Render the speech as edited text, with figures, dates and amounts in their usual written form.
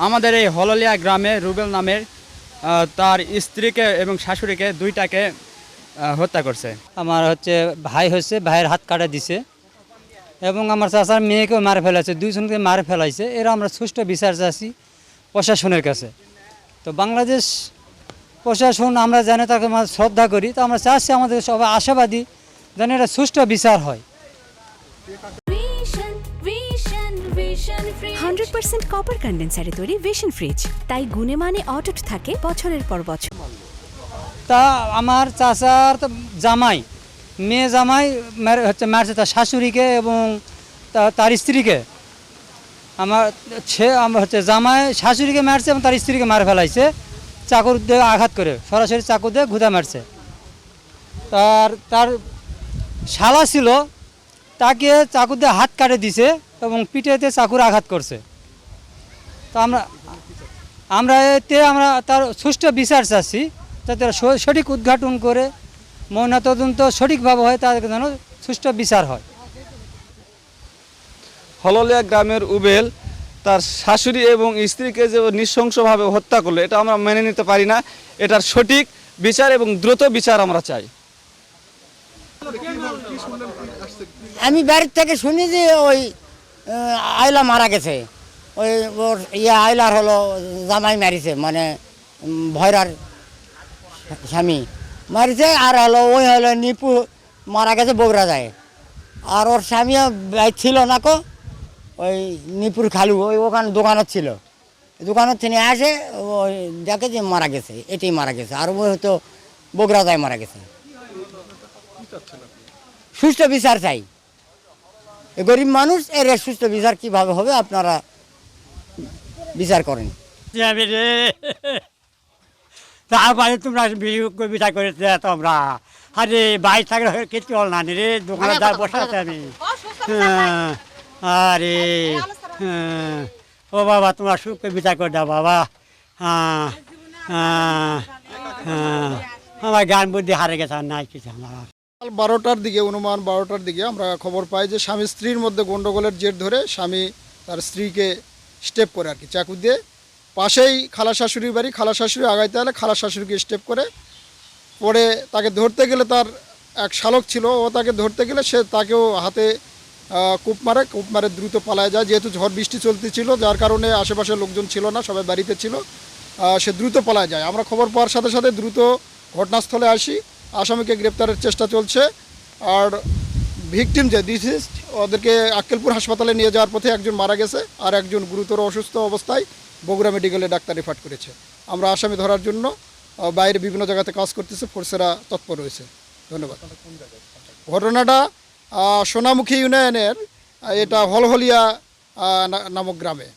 আমাদের এই হললিয়া গ্রামে রুবেল নামের তার স্ত্রীকে এবং শাশুড়িকে দুইটাকে হত্যা করছে। আমার ভাই ভাইয়ের হাত কাটা দিছে এবং আমার চাচার মেয়েকেও মারে ফেলাইছে, দুইজনকে মারে ফেলাইছে। এরা আমরা সুষ্ঠু বিচার চাচ্ছি প্রশাসনের কাছে। তো বাংলাদেশ প্রশাসন আমরা জানি তাকে শ্রদ্ধা করি, তো আমরা চাচ্ছি আমাদের সবাই আশাবাদী যেন এটা সুষ্ঠু বিচার হয়। 100% কপার কন্ডেন্সারে তৈরি ভিশন ফ্রিজ, তাই গুণে মানে অটুট থাকে বছরের পর বছর। তা আমার চাচার তো জামাই, মেয়ে জামাই মারছে তার শাশুড়িকে এবং তার স্ত্রীকে। আমার জামাই শাশুড়িকে মারছে এবং তার স্ত্রীকে মারে ফেলাইছে চাকুর দিয়ে আঘাত করে, সরাসরি চাকু দিয়ে ঘুদা মারছে। তার শালা ছিল, তাকে চাকু দিয়ে হাত কাটে দিছে এবং পিঠেতে চাকুর আঘাত করছে। তো আমরা তার সুষ্ঠু বিচার চাচ্ছি, যাতে সঠিক উদ্ঘাটন করে ময়নাতদন্ত সঠিকভাবে হয়, তাদের যেন সুষ্ঠু বিচার হয়। হললিয়া গ্রামের উবেল তার শাশুড়ি এবং স্ত্রীকে যে নৃশংসভাবে হত্যা করলো, এটা আমরা মেনে নিতে পারি না। এটার সঠিক বিচার এবং দ্রুত বিচার আমরা চাই। আমি বাড়ির থেকে শুনি যে ওই আয়লা মারা গেছে, ওই ওর আয়লার হলো জামাই মারিছে, মানে ভয়রার স্বামী মারিছে। আর হলো ওই হলো নিপু মারা গেছে বগুড়া যায়। আর ওর স্বামীও ছিল না কো, ওই নিপুর খালু ওখানে দোকানত ছিল, দোকানত থেকে আসে ওই দেখে যে মারা গেছে, এটাই মারা গেছে। আর ওই হয়তো বগুড়া যায় মারা গেছে। সুষ্ঠু বিচার চাই, গরিব মানুষ, এর সুষ্ঠু বিচার কিভাবে হবে আপনারা বিচার করেন। তারপরে তোমরা বিচার করে তোমরা, আরে বাইরে থাকলে কিছু হল না রে, দোকানে যা বসে আছে আমি। আরে ও বাবা, তোমরা সুখে বিচার করে দাও বাবা। আমার জ্ঞান বুদ্ধি হারে গেছে, আর নাই কিছু আমার। 12টার দিকে, অনুমান 12টার দিকে আমরা খবর পাই যে স্বামী স্ত্রীর মধ্যে গন্ডগোলের জের ধরে স্বামী তার স্ত্রীকে স্টেপ করে আর কি চাকু দিয়ে, পাশেই খালা শাশুড়ির বাড়ি, খালা শাশুড়ি আগাইতে হলে খালা শাশুড়িকে স্টেপ করে পরে তাকে ধরতে গেলে তার এক শালক ছিল, ও তাকে ধরতে গেলে সে তাকেও হাতে কূপ মারে দ্রুত পালায় যায়। যেহেতু ঝড় বৃষ্টি চলতেছিল, যার কারণে আশেপাশে লোকজন ছিল না, সবাই বাড়িতে ছিল, সে দ্রুত পালায় যায়। আমরা খবর পাওয়ার সাথে সাথে দ্রুত ঘটনাস্থলে আসি, আসামিকে গ্রেপ্তারের চেষ্টা চলছে। আর ভিকটিম যে ডিসিজড, ওদেরকে আক্কেলপুর হাসপাতালে নিয়ে যাওয়ার পথে একজন মারা গেছে, আর একজন গুরুতর অসুস্থ অবস্থায় বগুড়া মেডিকেলে ডাক্তার রেফার করেছে। আমরা আসামি ধরার জন্য বাইরে বিভিন্ন জায়গাতে কাজ করতেছে, ফোর্সেরা তৎপর রয়েছে। ধন্যবাদ। ঘটনাটা সোনামুখী ইউনিয়নের, এটা হলহলিয়া নামক গ্রামে।